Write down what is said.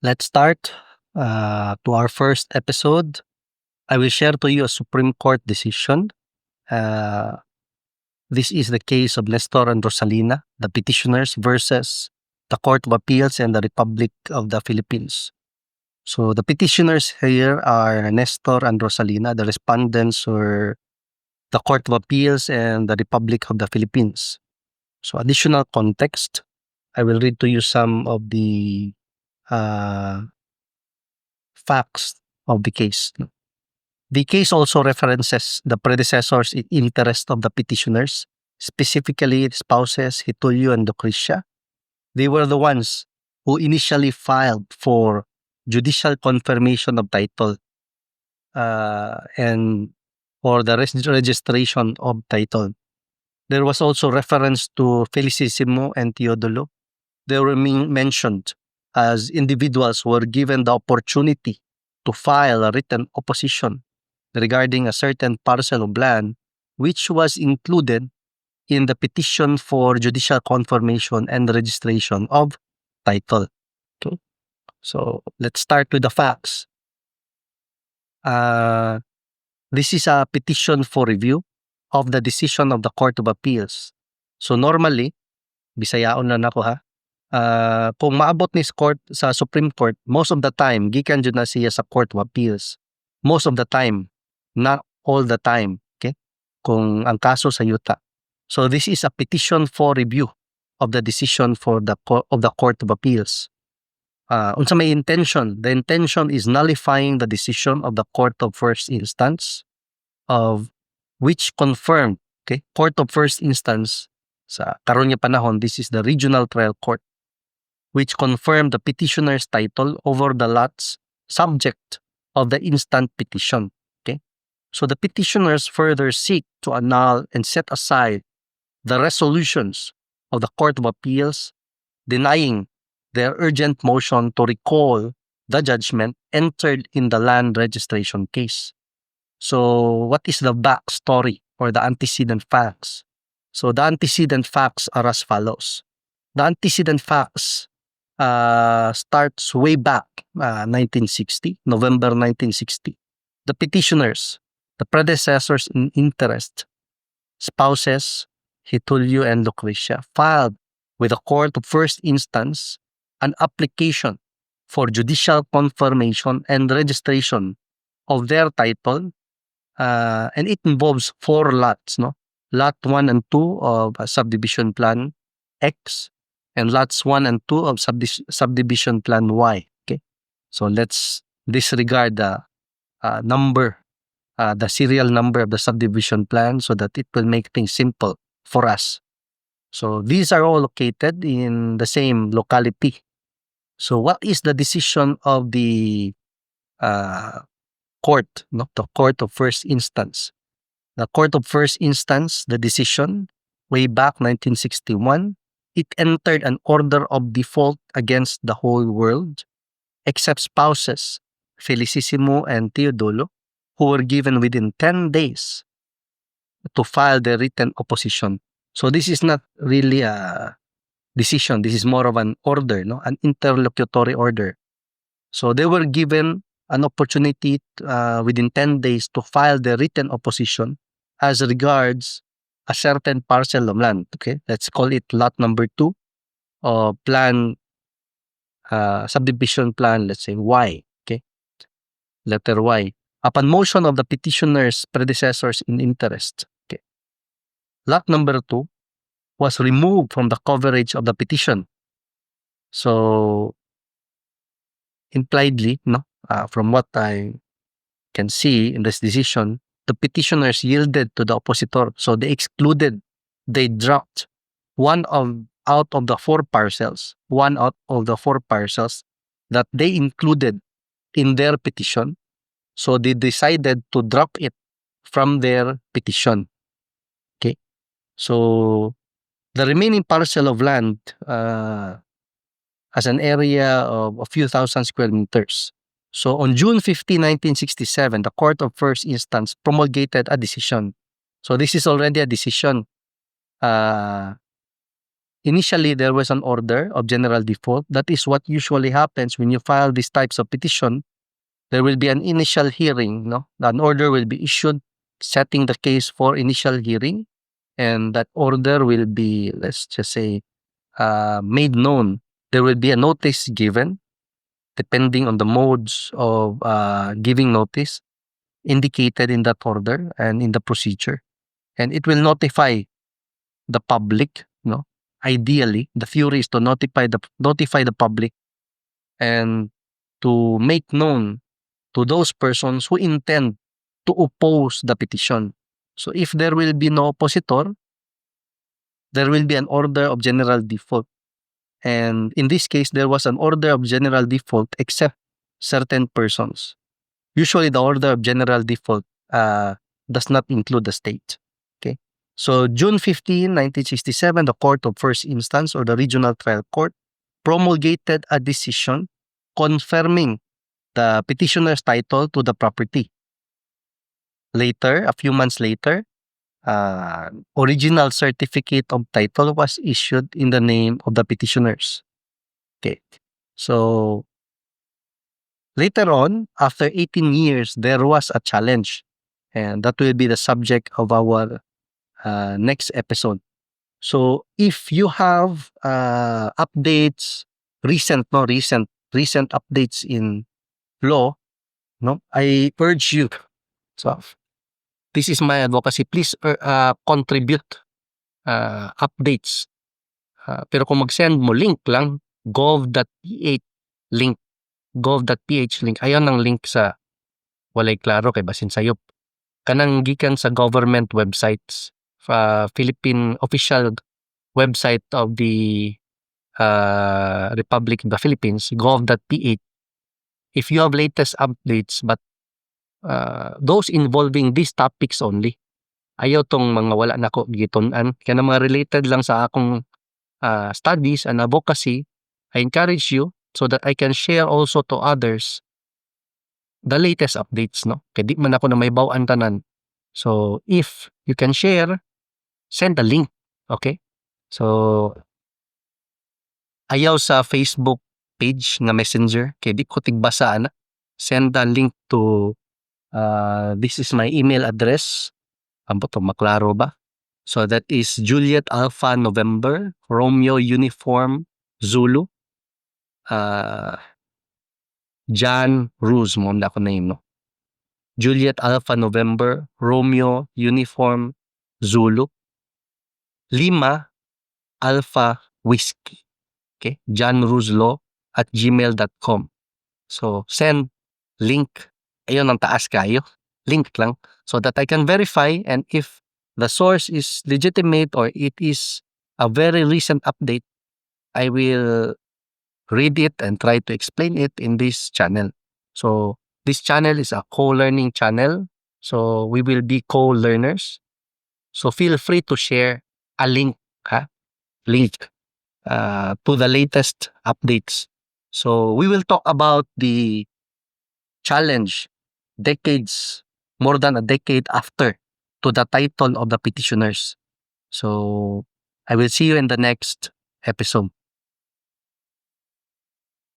Let's start to our first episode. I will share to you a Supreme Court decision. Uh, this is the case of Nestor and Rosalina, the petitioners versus the Court of Appeals and the Republic of the Philippines. So the petitioners here are Nestor and Rosalina. The respondents were the Court of Appeals and the Republic of the Philippines. So additional context, I will read to you some of the uh, facts of the case. The case also references the predecessors in interest of the petitioners, specifically the spouses Hitulio and Lucrecia. They were the ones who initially filed for judicial confirmation of title and for the registration of title. There was also reference to Felicissimo and Teodolo. They were mentioned as individuals who were given the opportunity to file a written opposition regarding a certain parcel of land which was included in the petition for judicial confirmation and registration of title. Okay. So let's start with the facts. This is a petition for review of the decision of the Court of Appeals. So normally, bisayaon lang ako ha, kung maabot ni sa Supreme Court, most of the time, gikan dyan na siya sa Court of Appeals. Most of the time, not all the time. Okay? Kung ang kaso sa yuta. So this is a petition for review of the decision for of the Court of Appeals. Unsa may intention? The intention is nullifying the decision of the Court of First Instance of which confirmed, okay, Court of First Instance sa karon nga panahon, this is the Regional Trial Court, which confirmed the petitioner's title over the lots subject of the instant petition. Okay, so the petitioners further seek to annul and set aside the resolutions of the Court of Appeals denying their urgent motion to recall the judgment entered in the land registration case. So what is the backstory or the antecedent facts? So the antecedent facts are as follows. The antecedent facts starts way back 1960, November 1960. The petitioners, the predecessors in interest, spouses Hitulio and Lucrecia, filed with the Court of First Instance an application for judicial confirmation and registration of their title, and it involves 4 lots, no? Lot 1 and 2 of subdivision plan X and lots 1 and 2 of subdivision plan Y. Okay, so let's disregard the number, the serial number of the subdivision plan so that it will make things simple for us. So these are all located in the same locality. So what is the decision of the court, no? The Court of First Instance? The Court of First Instance, the decision, way back 1961, it entered an order of default against the whole world, except spouses, Felicissimo and Teodolo, who were given within 10 days to file their written opposition. So this is not really a decision. This is more of an order, no? An interlocutory order. So they were given an opportunity within 10 days to file their written opposition as regards a certain parcel of land. Okay, let's call it lot number 2 or plan, subdivision plan, let's say Y. Okay, letter Y. Upon motion of the petitioner's predecessors in interest, okay, lot number 2 was removed from the coverage of the petition. So impliedly, no, from what I can see in this decision, the petitioners yielded to the oppositor. So they excluded, they dropped out of the 4 parcels, one out of the 4 parcels that they included in their petition. So they decided to drop it from their petition. Okay, so the remaining parcel of land has an area of a few thousand square meters. So on June 15, 1967, the Court of First Instance promulgated a decision. So this is already a decision initially there was an order of general default. That is what usually happens when you file these types of petition. There will be an initial hearing, no? An order will be issued setting the case for initial hearing, and that order will be, let's just say, made known. There will be a notice given depending on the modes of giving notice indicated in that order and in the procedure. And it will notify the public, no? Ideally, the theory is to notify the public and to make known to those persons who intend to oppose the petition. So if there will be no oppositor, there will be an order of general default. And in this case, there was an order of general default except certain persons. Usually, the order of general default does not include the state. Okay. So June 15, 1967, the Court of First Instance or the Regional Trial Court promulgated a decision confirming the petitioner's title to the property. Later, a few months later, original certificate of title was issued in the name of the petitioners. Okay. So later on, after 18 years, there was a challenge, and that will be the subject of our next episode. So if you have updates, recent updates in law, no, I urge you. So this is my advocacy. Please contribute updates. Pero kung mag-send mo link lang, gov.ph link, gov.ph link. Ayaw ng link sa walay klaro kay basin sayop. Kanang gikan sa government websites, Philippine official website of the Republic of the Philippines, gov.ph. If you have latest updates, but those involving these topics only, ayaw tong mga wala na ko gitunan, kaya na mga related lang sa akong studies and advocacy, I encourage you so that I can share also to others the latest updates, no? Kaya di man ako na may bawan tanan. So, if you can share, send a link, okay? So, ayaw sa Facebook page nga messenger, kaya di ko tigbasa na. Send a link to, this is my email address. Ambo to, maklaro ba? So, that is Juliet Alpha November, Romeo Uniform Zulu, John Ruse mo na ako name, no? Juliet Alpha November, Romeo Uniform Zulu, Lima Alpha Whiskey. Okay? johnruslo@gmail.com. So, send link. Ayun ang taas kayo. Link lang. So that I can verify, and if the source is legitimate or it is a very recent update, I will read it and try to explain it in this channel. So, this channel is a co-learning channel. So, we will be co-learners. So, feel free to share a link, link to the latest updates. So, we will talk about the challenge more than a decade after, to the title of the petitioners. So, I will see you in the next episode.